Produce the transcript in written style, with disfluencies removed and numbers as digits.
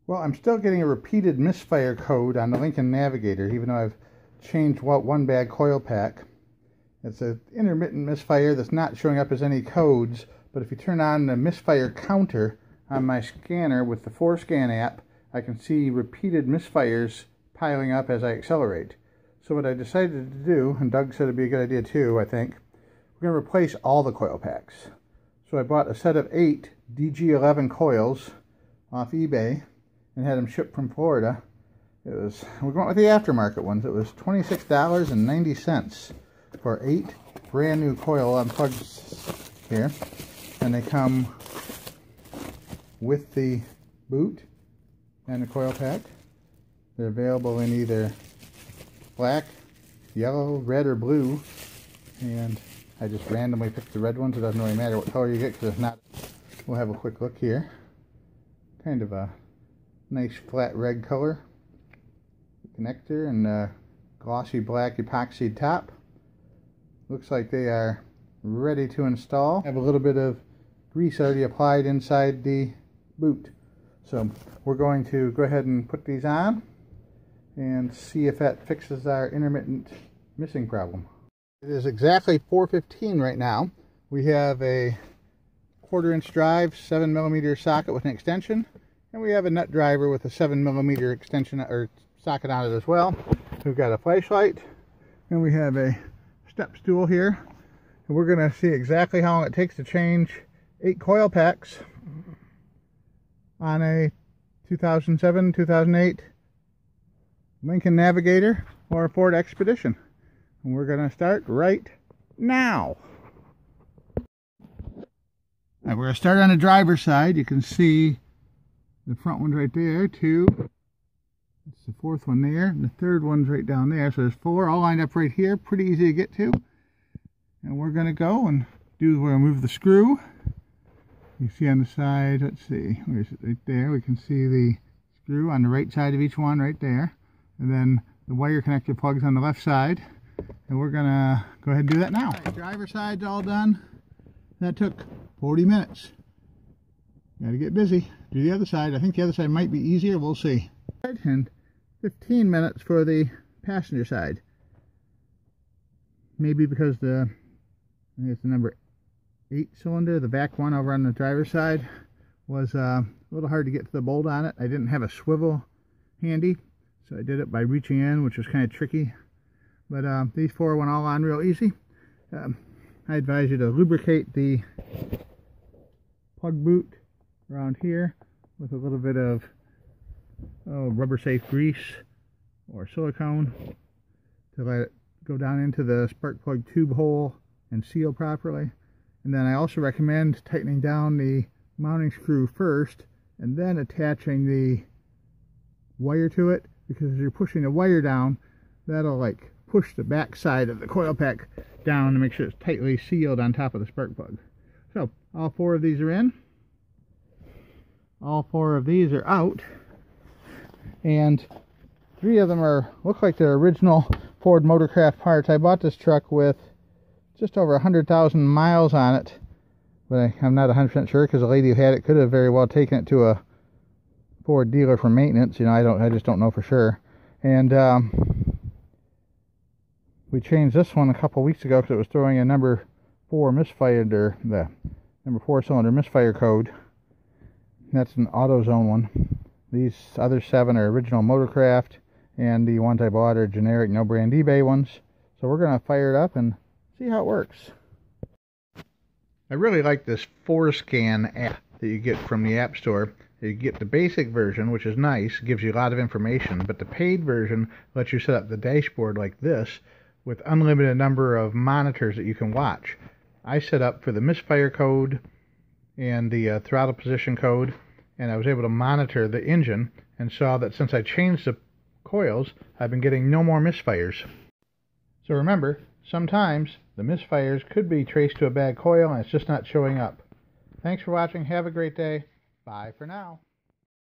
Well, I'm still getting a repeated misfire code on the Lincoln Navigator, even though I've changed one bag coil pack. It's an intermittent misfire that's not showing up as any codes, but if you turn on the misfire counter on my scanner with the 4Scan app, I can see repeated misfires piling up as I accelerate. So what I decided to do, and Doug said it'd be a good idea too, I think, we're going to replace all the coil packs. So I bought a set of 8 DG11 coils off eBay and had them shipped from Florida. We went with the aftermarket ones. It was $26.90 for 8 brand new coil plugs here, and they come with the boot and the coil pack. They're available in either black, yellow, red, or blue, and I just randomly picked the red ones. It doesn't really matter what color you get, because if not, we'll have a quick look here. Kind of a nice flat red color connector and a glossy black epoxy top. Looks like they are ready to install. Have a little bit of grease already applied inside the boot. So we're going to go ahead and put these on and see if that fixes our intermittent missing problem. It is exactly 4:15 right now. We have a 1/4" drive, 7mm socket with an extension, and we have a nut driver with a 7mm extension or socket on it as well. We've got a flashlight, and we have a step stool here. And we're going to see exactly how long it takes to change 8 coil packs on a 2007, 2008 Lincoln Navigator or a Ford Expedition. And we're going to start right now. Alright, we're going to start on the driver's side. You can see the front one's right there, 2. It's the 4th one there, and the 3rd one's right down there. So there's 4 all lined up right here, pretty easy to get to. And we're going to go and we're going to move the screw. You see on the side, let's see, where's it? Right there. We can see the screw on the right side of each one right there. And then the wire connector plugs on the left side. And we're going to go ahead and do that now. All right, driver's side's all done. That took 40 minutes. Got to get busy. Do the other side. I think the other side might be easier. We'll see. And 15 minutes for the passenger side. Maybe because I think it's the number 8 cylinder, the back one over on the driver's side, was a little hard to get to the bolt on it. I didn't have a swivel handy, so I did it by reaching in, which was kind of tricky. But these 4 went all on real easy. I advise you to lubricate the plug boot around here with a little bit of rubber safe grease or silicone to let it go down into the spark plug tube hole and seal properly. And then I also recommend tightening down the mounting screw first and then attaching the wire to it, because as you're pushing the wire down, that'll like push the back side of the coil pack down to make sure it's tightly sealed on top of the spark plug. So all 4 of these are in. All 4 of these are out. And 3 of them look like they're original Ford Motorcraft parts. I bought this truck with just over 100,000 miles on it, but I'm not 100% sure, because the lady who had it could have very well taken it to a Ford dealer for maintenance. You know, I just don't know for sure. And we changed this one a couple weeks ago because it was throwing a number 4 misfired, or the number 4 cylinder misfire code. That's an AutoZone one. These other 7 are original Motorcraft, and the ones I bought are generic no brand eBay ones. So we're going to fire it up and see how it works. I really like this 4Scan app that you get from the App Store. You get the basic version, which is nice, gives you a lot of information, but the paid version lets you set up the dashboard like this with unlimited number of monitors that you can watch. I set up for the misfire code and the throttle position code, and I was able to monitor the engine and saw that since I changed the coils, I've been getting no more misfires. So remember, sometimes the misfires could be traced to a bad coil and it's just not showing up. Thanks for watching. Have a great day. Bye for now.